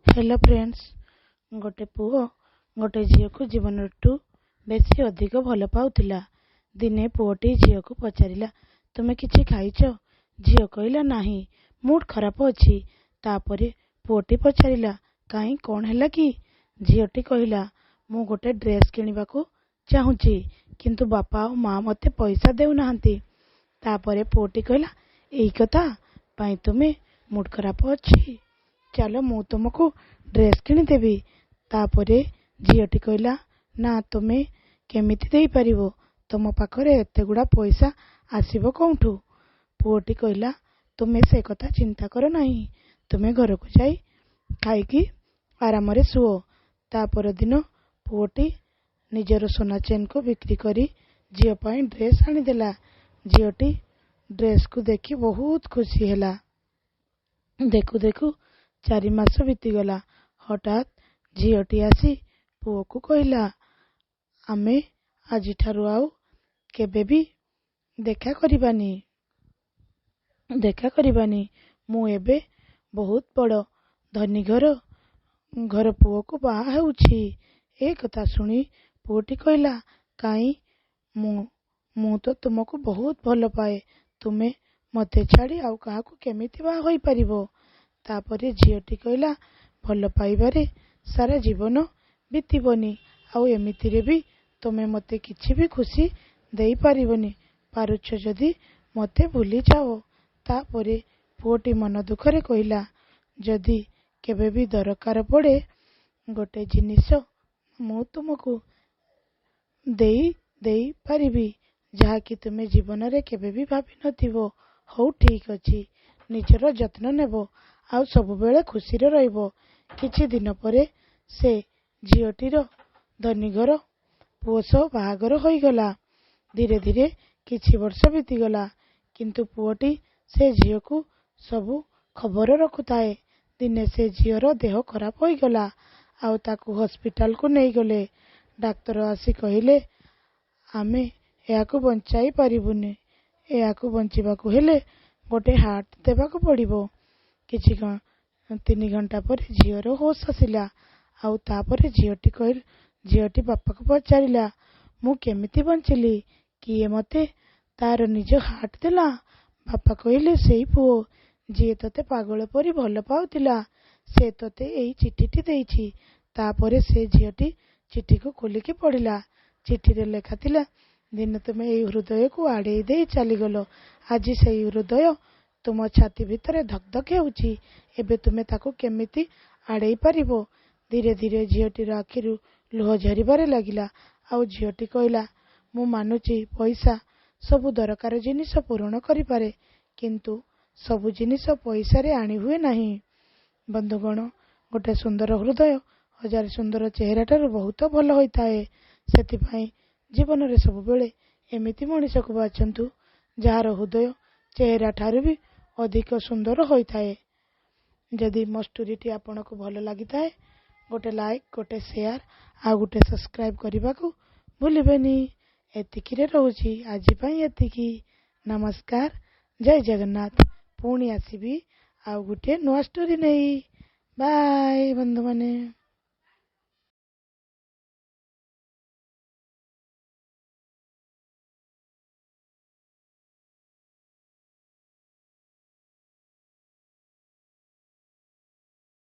Hello friends, गोटे पुओ गोटे झील को जीवन बेसी अधिक भल पाउथिला। दिने पुओटी झील को पचारिला, तुमे किछि खाइछ? झील कहला नाही, मूड खराब अछि। तापरे पुओटी पचारिला, काई कौन हैला कि? झीलटी कहला, मु गोटे ड्रेस किनिबा को चाहूची, किंतु बापा और माँ मते पैसा देउ नाहंती। तापरे पुओटी कहला, एई कथा पाई तुमे मूड खराब अछि, चलो मु तुमको ड्रेस किनिदेवी। तापरे झीलटी कहला, ना तुमे केमिति देई परिबो, तुम पाखरे एते गुड़ा पैसा आसीबो कोउठु? पुओटी कहला, तुमे से कथा चिंता करो नहीं, तुमे घर को जाई खाइकी आराम रे सुओ। तापर दिन पुओटी निजर सोना चेन को बिक्री करी झील पाई ड्रेस आनीदेला। झीलटी ड्रेस को देखी बहुत खुशी हैला। देखु देखु 4 मास बीतीगला। हठात झीलटी आसी पुओ को कहला, आमे आजि ठारु आउ केबे भी देखा करिबानी। मु एबे बहुत बड़ धनी घर पुओ को बाहा हेउछि। ए कथा सुनी पुओटी कहला, काई मु तो तुमको बहुत भल पाए, तुमे मते छाड़ी आउ काहाकू केमिति बाहा होई परिबो? तापरे झीलटी कहला, भल पाइबारे सारा जीवन बीतीबनी, आउ एमितिरे भी तुमे मते किछि भी खुशी देई परिबनी, पारुछ जदि मते भूली जाओ। तापरे पुओटी मन दुखरे कहला, जदि केबे भी दरकार पड़े गोटे जिनिस मु तुमको देई पारिबी, जहा कि तुमे जीवन रे केबे भी भाबी नथिबो। हौ ठीक अछि, निजर जत्न नेबो, आउ सब बेले खुशी रे रहिबो। किछि दिन परे से झीलटीर धनी घर पुओ सह बाहागर होईगला। धीरे धीरे किछि वर्ष बीतीगला, किंतु पुओटी से झील को सबु खबर रखुताए। दिने से झीलर देह खराब होईगला, आउ ताकू हॉस्पिटल को नहीं गले। डाक्टर आसी कहिले, आमे एहाकू बंचाई पारिबुनी, एहाकू बंचिबाकू हेले गोटे हार्ट देबाकू पड़िबो। किछि 3 घंटा पर झीलर होश आसिला। आउ तापरे झीलटी बापा को पचारिला, मु केमिति बंचिली, किए मते तार निज हार्ट देला? बापा कहले, सेई पुओ जी तोते पागल परी भल पाउतिला, से तोते एई चिठीटी देइछि। तापरे से झीलटी चिठी को खोलिकी पढ़िला। चिठी रे लेखा थिला, दिन तुमे एई हृदय को आड़ेई देई चलीगलो, आज सेई हृदय तुम छाती भितरे धक धक हेउछि, एबे तुमे ताको केमिति आड़ेई पारिबो? धीरे धीरे झीलटीर आखिरु लुह झरिबारे लागिला। आउ झीलटी कहला, मु मानुछि पैसा सबु दरकार जिनिस पूरण करिपारे, किंतु सबु जिनिस पैसा रे आनी हुए नाही। बंधुगण, गोटे सुंदर हृदय 1000 सुंदर चेहरा ठारू बहुत भल होइताए। सेतिपाई जीवन रे सब बेले एमिति मनीष को बाछंतु, जार हृदय चेहरा ठारू भी अधिक सुंदर होइताए। जदि मो स्टोरीटी आपनको भल लागिताए, गोटे लाइक, गोटे शेयर आ गोटे सब्सक्राइब करने को भूलिबेनी। एतिकी रे रहूची, आजि पई एतिकी। नमस्कार, जय जगन्नाथ। पुणी आसीबी आ गोटे नुआ स्टोरी नहीं। बाय बंधु माने।